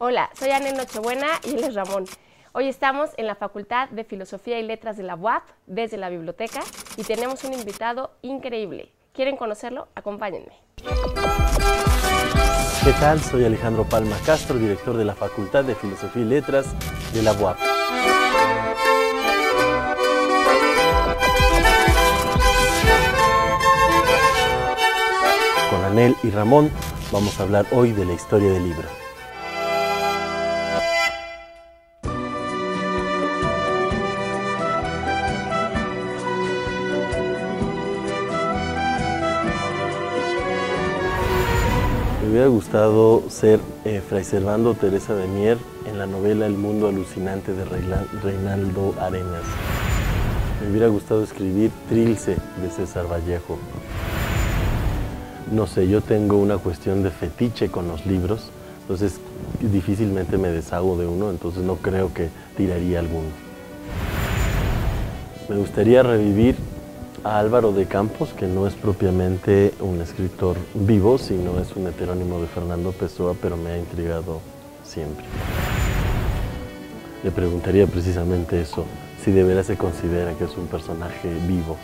Hola, soy Anel Nochebuena y él es Ramón. Hoy estamos en la Facultad de Filosofía y Letras de la UAP, desde la biblioteca, y tenemos un invitado increíble. ¿Quieren conocerlo? Acompáñenme. ¿Qué tal? Soy Alejandro Palma Castro, director de la Facultad de Filosofía y Letras de la UAP. Con Anel y Ramón vamos a hablar hoy de la historia del libro. Me hubiera gustado ser Fray Servando Teresa de Mier en la novela El mundo alucinante de Reinaldo Arenas. Me hubiera gustado escribir Trilce de César Vallejo. No sé, yo tengo una cuestión de fetiche con los libros, entonces difícilmente me deshago de uno, entonces no creo que tiraría alguno. Me gustaría revivir a Álvaro de Campos, que no es propiamente un escritor vivo, sino es un heterónimo de Fernando Pessoa, pero me ha intrigado siempre. Le preguntaría precisamente eso, si de veras se considera que es un personaje vivo.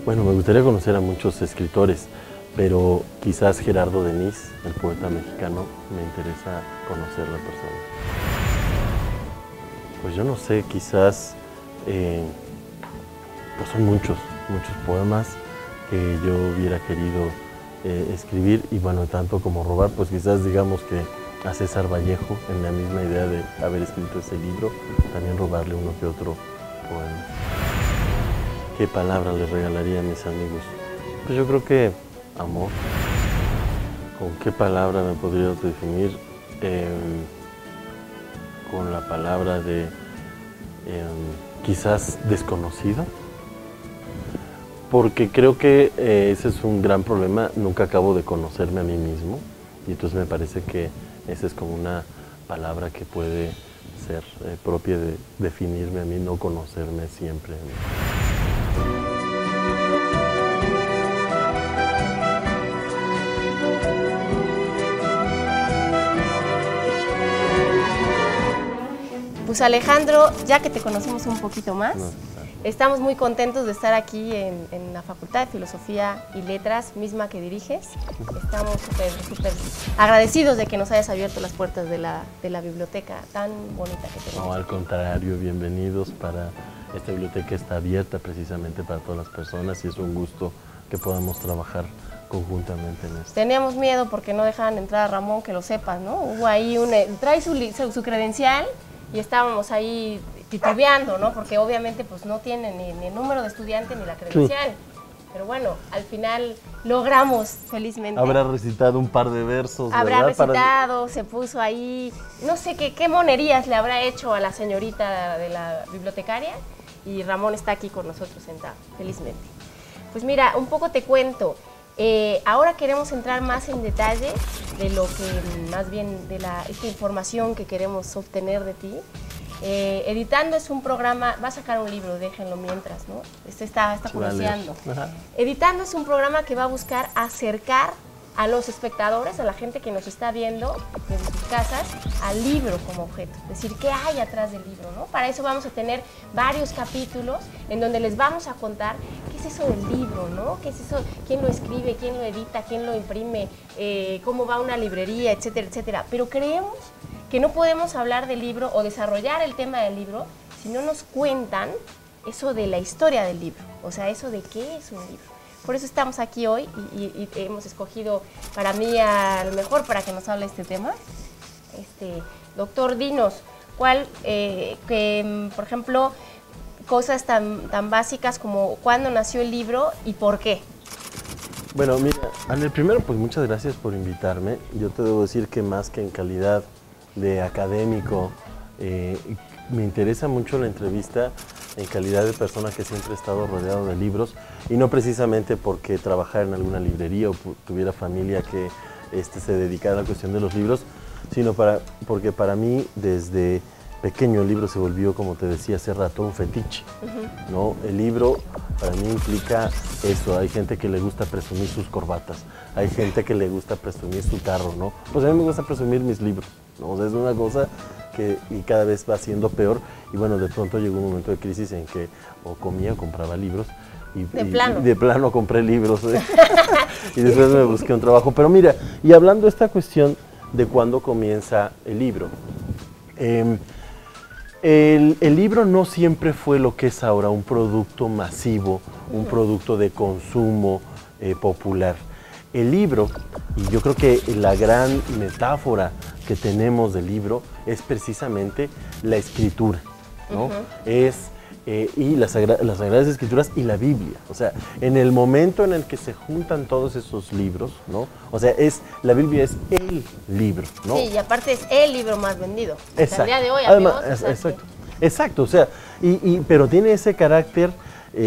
Bueno, me gustaría conocer a muchos escritores, pero quizás Gerardo Denis, el poeta mexicano, me interesa conocer la persona. Pues yo no sé, quizás pues son muchos poemas que yo hubiera querido escribir, y bueno, tanto como robar, pues quizás digamos que a César Vallejo, en la misma idea de haber escrito ese libro, también robarle uno que otro poema. ¿Qué palabra les regalaría a mis amigos? Pues yo creo que amor. ¿Con qué palabra me podría definir? Con la palabra de quizás desconocido. Porque creo que ese es un gran problema, nunca acabo de conocerme a mí mismo, y entonces me parece que esa es como una palabra que puede ser propia de definirme a mí, no conocerme siempre a mí. Pues Alejandro, ya que te conocimos un poquito más, estamos muy contentos de estar aquí en la Facultad de Filosofía y Letras, misma que diriges. Estamos súper agradecidos de que nos hayas abierto las puertas de la biblioteca tan bonita que tenemos. No, al contrario, bienvenidos. Esta biblioteca está abierta precisamente para todas las personas y es un gusto que podamos trabajar conjuntamente en esto. Teníamos miedo porque no dejaban entrar a Ramón, que lo sepas, ¿no? Hubo ahí trae su credencial y estábamos ahí titubeando, ¿no? Porque obviamente pues no tiene ni el número de estudiante ni la credencial. Sí. Pero bueno, al final logramos, felizmente. Habrá recitado un par de versos, Habrá ¿verdad? recitado, se puso ahí, no sé qué monerías le habrá hecho a la señorita de la bibliotecaria, y Ramón está aquí con nosotros sentado, felizmente. Pues mira, un poco te cuento. Ahora queremos entrar más en detalle de lo que, más bien, de esta información que queremos obtener de ti. Editando es un programa, va a sacar un libro, déjenlo mientras, ¿no? Está curioseando. Editando es un programa que va a buscar acercar a los espectadores, a la gente que nos está viendo desde sus casas, al libro como objeto. Es decir, ¿qué hay atrás del libro, no? Para eso vamos a tener varios capítulos en donde les vamos a contar qué es eso del libro, ¿no? ¿Qué es eso? ¿Quién lo escribe? ¿Quién lo edita? ¿Quién lo imprime? ¿Cómo va una librería? Etcétera, etcétera. Pero creemos que no podemos hablar del libro o desarrollar el tema del libro si no nos cuentan eso de la historia del libro, o sea, eso de qué es un libro. Por eso estamos aquí hoy y hemos escogido para mí al mejor para que nos hable este tema. Doctor, dinos, ¿cuál, por ejemplo, cosas tan básicas como cuándo nació el libro y por qué? Bueno, mira, Anel, primero pues muchas gracias por invitarme. Yo te debo decir que más que en calidad de académico, me interesa mucho la entrevista en calidad de persona que siempre he estado rodeado de libros, y no precisamente porque trabajara en alguna librería o tuviera familia que se dedicara a la cuestión de los libros, sino porque para mí desde pequeño el libro se volvió, como te decía hace rato, un fetiche, ¿no? El libro para mí implica eso. Hay gente que le gusta presumir sus corbatas, hay gente que le gusta presumir su carro, ¿no? Pues a mí me gusta presumir mis libros, ¿no? O sea, es una cosa que y cada vez va siendo peor. Y bueno, de pronto llegó un momento de crisis en que o comía o compraba libros. Y de plano compré libros, ¿eh? Y después me busqué un trabajo. Pero mira, y hablando de esta cuestión de cuándo comienza el libro, el libro no siempre fue lo que es ahora, un producto masivo, un producto de consumo popular. El libro, y yo creo que la gran metáfora que tenemos del libro es precisamente la escritura, ¿no? Y las Sagradas Escrituras y la Biblia. O sea, en el momento en el que se juntan todos esos libros, ¿no? O sea, la Biblia es el libro, ¿no? Sí, y aparte es el libro más vendido. Exacto. Al día de hoy, además, amigos, exacto, o sea, pero tiene ese carácter,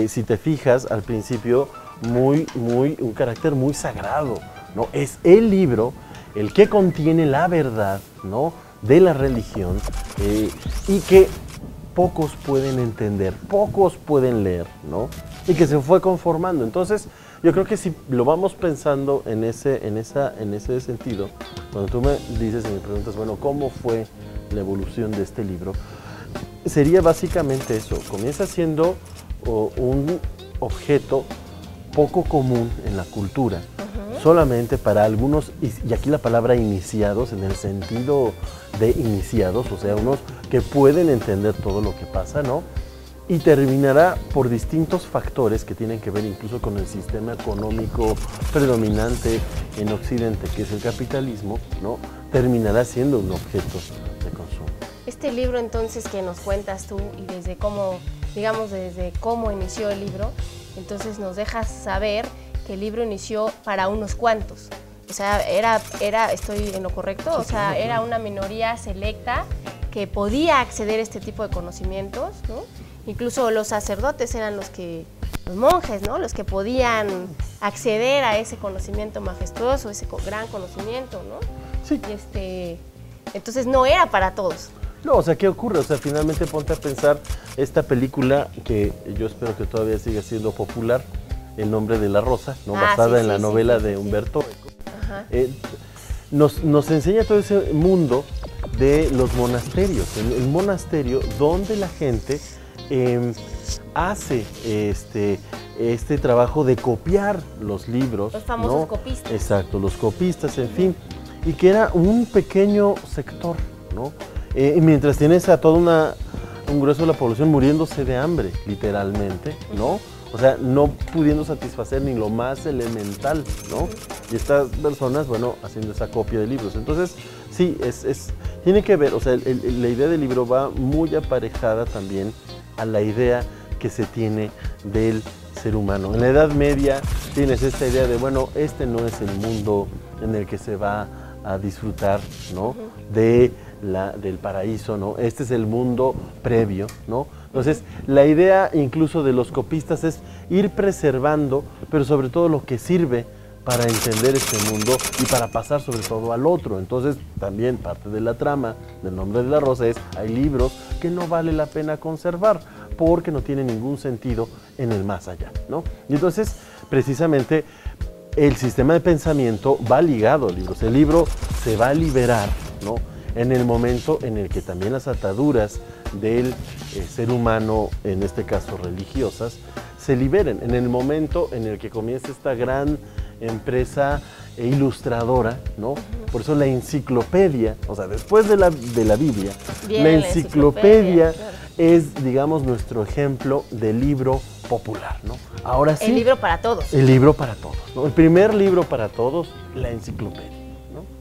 si te fijas, al principio, un carácter muy sagrado, ¿no? Es el libro el que contiene la verdad, ¿no? De la religión y que pocos pueden entender, pocos pueden leer, ¿no? Y que se fue conformando. Entonces, yo creo que si lo vamos pensando en ese sentido, cuando tú me dices y me preguntas, bueno, ¿cómo fue la evolución de este libro? Sería básicamente eso. Comienza siendo un objeto poco común en la cultura, solamente para algunos, y aquí la palabra iniciados, en el sentido de iniciados, o sea, unos que pueden entender todo lo que pasa, ¿no? Y terminará por distintos factores que tienen que ver incluso con el sistema económico predominante en Occidente, que es el capitalismo, ¿no? Terminará siendo un objeto de consumo. Este libro entonces que nos cuentas tú y desde cómo inició el libro, entonces nos dejas saber que el libro inició para unos cuantos. O sea, estoy en lo correcto, o sea, era una minoría selecta que podía acceder a este tipo de conocimientos, ¿no? Incluso los sacerdotes eran los monjes, ¿no? Los que podían acceder a ese conocimiento majestuoso, ese gran conocimiento, ¿no? Sí. Y entonces no era para todos. No, o sea, ¿qué ocurre? O sea, finalmente ponte a pensar esta película que yo espero que todavía siga siendo popular, El nombre de la rosa, ¿no? Basada en la novela de Humberto Eco. Nos enseña todo ese mundo de los monasterios, el monasterio donde la gente hace este trabajo de copiar los libros. Los famosos, ¿no? copistas. Exacto, los copistas, en fin, y que era un pequeño sector, ¿no? Y mientras tienes a todo un grueso de la población muriéndose de hambre, literalmente, ¿no? O sea, no pudiendo satisfacer ni lo más elemental, ¿no? Y estas personas, bueno, haciendo esa copia de libros. Entonces, sí, tiene que ver, o sea, la idea del libro va muy aparejada también a la idea que se tiene del ser humano. En la Edad Media tienes esta idea de, bueno, este no es el mundo en el que se va a disfrutar, ¿no? Del paraíso, ¿no? Este es el mundo previo, ¿no? Entonces, la idea incluso de los copistas es ir preservando, pero sobre todo lo que sirve para entender este mundo y para pasar sobre todo al otro. Entonces, también parte de la trama del nombre de la rosa es, hay libros que no vale la pena conservar porque no tienen ningún sentido en el más allá, ¿no? Y entonces, precisamente, el sistema de pensamiento va ligado al libro. El libro se va a liberar, ¿no? En el momento en el que también las ataduras del ser humano, en este caso religiosas, se liberen. En el momento en el que comienza esta gran empresa ilustradora, ¿no? Por eso la enciclopedia, o sea, después de la Biblia, la enciclopedia claro, es, digamos, nuestro ejemplo de libro popular, ¿no? Ahora sí. El libro para todos. El libro para todos, ¿no? El primer libro para todos, la enciclopedia.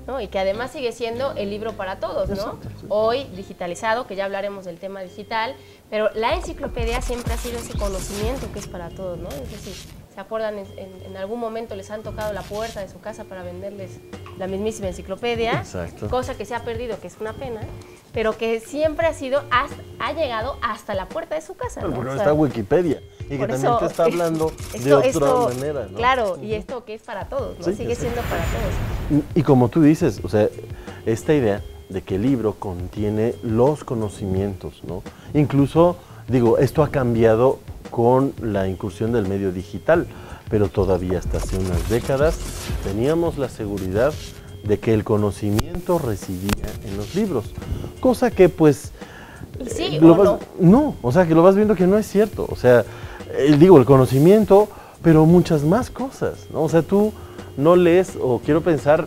¿No? Y que además sigue siendo el libro para todos, ¿no? Exacto, sí. Hoy digitalizado, que ya hablaremos del tema digital, pero la enciclopedia siempre ha sido ese conocimiento que es para todos, ¿no? Es decir, ¿se acuerdan? En algún momento les han tocado la puerta de su casa para venderles la mismísima enciclopedia, exacto, cosa que se ha perdido, que es una pena, pero que siempre ha llegado hasta la puerta de su casa, ¿no? Bueno, está Wikipedia. Y que también te está hablando de otra manera, ¿no? Claro, y esto que es para todos, ¿no? Sí, sigue siendo para todos. Y como tú dices, o sea, esta idea de que el libro contiene los conocimientos, ¿no? Incluso, digo, esto ha cambiado con la incursión del medio digital, pero todavía hasta hace unas décadas teníamos la seguridad de que el conocimiento residía en los libros, cosa que pues... ¿Y sí o no? No, o sea, que lo vas viendo que no es cierto, o sea, digo, el conocimiento, pero muchas más cosas, ¿no? O sea, tú no lees, o quiero pensar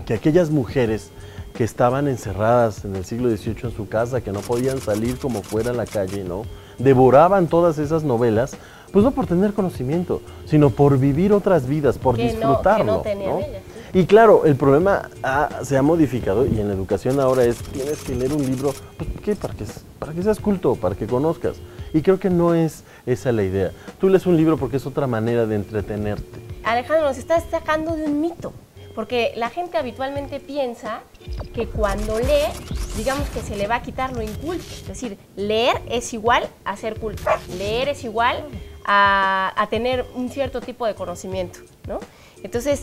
que aquellas mujeres que estaban encerradas en el siglo XVIII en su casa, que no podían salir como fuera a la calle, ¿no? Devoraban todas esas novelas, pues no por tener conocimiento, sino por vivir otras vidas, por disfrutarlo, que no tenían ellas, sí. Y claro, el problema se ha modificado y en la educación ahora es, tienes que leer un libro, pues ¿qué? Para que seas culto, para que conozcas. Y creo que no es esa la idea. Tú lees un libro porque es otra manera de entretenerte. Alejandro, nos estás sacando de un mito, porque la gente habitualmente piensa que cuando lee, digamos que se le va a quitar lo inculto. Es decir, leer es igual a ser culto, leer es igual a tener un cierto tipo de conocimiento, ¿no? Entonces,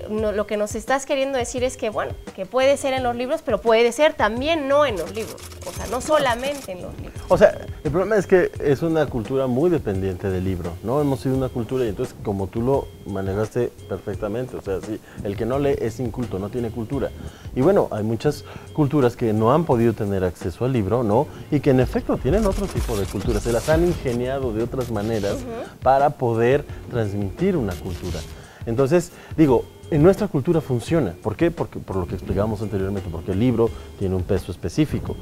lo que nos estás queriendo decir es que, bueno, que puede ser en los libros, pero puede ser también no en los libros, o sea, no solamente en los libros. O sea, el problema es que es una cultura muy dependiente del libro, ¿no? Hemos sido una cultura y entonces, como tú lo manejaste perfectamente, o sea, sí, el que no lee es inculto, no tiene cultura. Y bueno, hay muchas culturas que no han podido tener acceso al libro, ¿no? Y que en efecto tienen otro tipo de cultura, se las han ingeniado de otras maneras para poder transmitir una cultura. Entonces, digo, en nuestra cultura funciona. ¿Por qué? Porque, por lo que explicábamos anteriormente, porque el libro tiene un peso específico,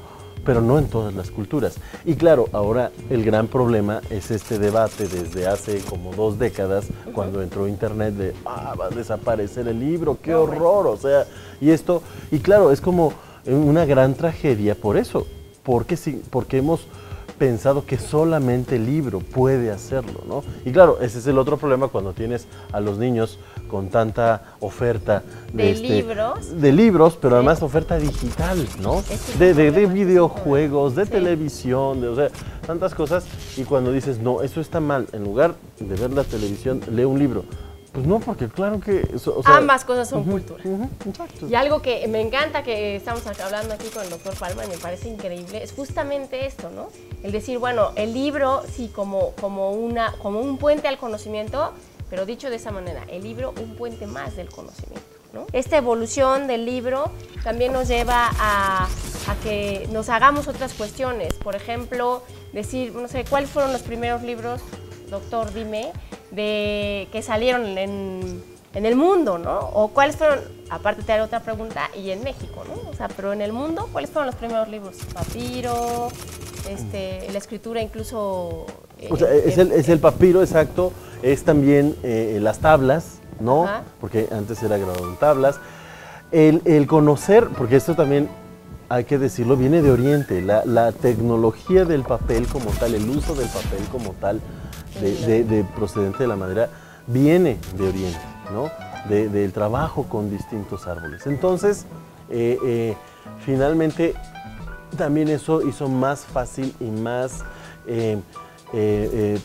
pero no en todas las culturas. Y claro, ahora el gran problema es este debate desde hace como 2 décadas, cuando entró Internet, de, va a desaparecer el libro, qué horror, o sea, y esto, y claro, es como una gran tragedia por eso, porque hemos pensado que solamente el libro puede hacerlo, ¿no? Y claro, ese es el otro problema cuando tienes a los niños con tanta oferta de libros, pero además oferta digital, ¿no? De videojuegos, de televisión, o sea, tantas cosas, y cuando dices, no, eso está mal, en lugar de ver la televisión, lee un libro. Pues no, porque claro que... o sea, ambas cosas son cultura. Exacto. Y algo que me encanta que estamos hablando aquí con el doctor Palma, y me parece increíble, es justamente esto, ¿no? El decir, bueno, el libro sí como un puente al conocimiento, pero dicho de esa manera, el libro un puente más del conocimiento, ¿no? Esta evolución del libro también nos lleva a que nos hagamos otras cuestiones. Por ejemplo, decir, no sé, ¿cuáles fueron los primeros libros, doctor, dime, que salieron en el mundo, ¿no? O cuáles fueron, aparte te haré otra pregunta, y en México, ¿no? O sea, pero en el mundo, ¿cuáles fueron los primeros libros? Papiro, la escritura incluso... o sea, es el papiro, exacto, es también las tablas, ¿no? Ajá. Porque antes era grabado en tablas. El conocer, porque esto también hay que decirlo, viene de Oriente, la tecnología del papel como tal, el uso del papel como tal, de procedente de la madera, viene de Oriente, ¿no? Del trabajo con distintos árboles. Entonces, finalmente, también eso hizo más fácil y más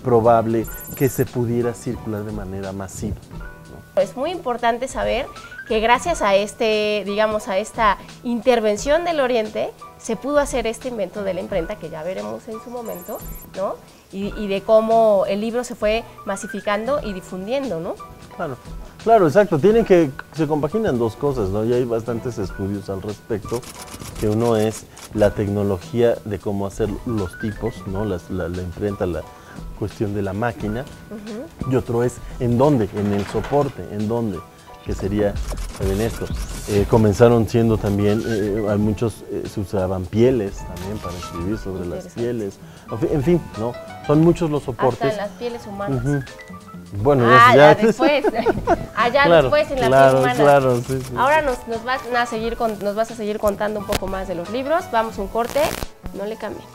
probable que se pudiera circular de manera masiva, ¿no? Es muy importante saber que gracias a digamos, a esta intervención del Oriente, se pudo hacer este invento de la imprenta, que ya veremos en su momento, ¿no? Y de cómo el libro se fue masificando y difundiendo, ¿no? Claro, exacto. Se compaginan dos cosas, ¿no? Y hay bastantes estudios al respecto, que uno es la tecnología de cómo hacer los tipos, ¿no? La imprenta, la cuestión de la máquina, y otro es en dónde, en el soporte, en dónde, que sería en esto. Comenzaron siendo también, hay muchos se usaban pieles también para escribir sobre las pieles, en fin, ¿no? Son muchos los soportes. Hasta en las pieles humanas. Bueno, ya después, claro, después en la piel humana. Claro, sí. Ahora nos vas a seguir contando un poco más de los libros. Vamos a un corte, no le cambien.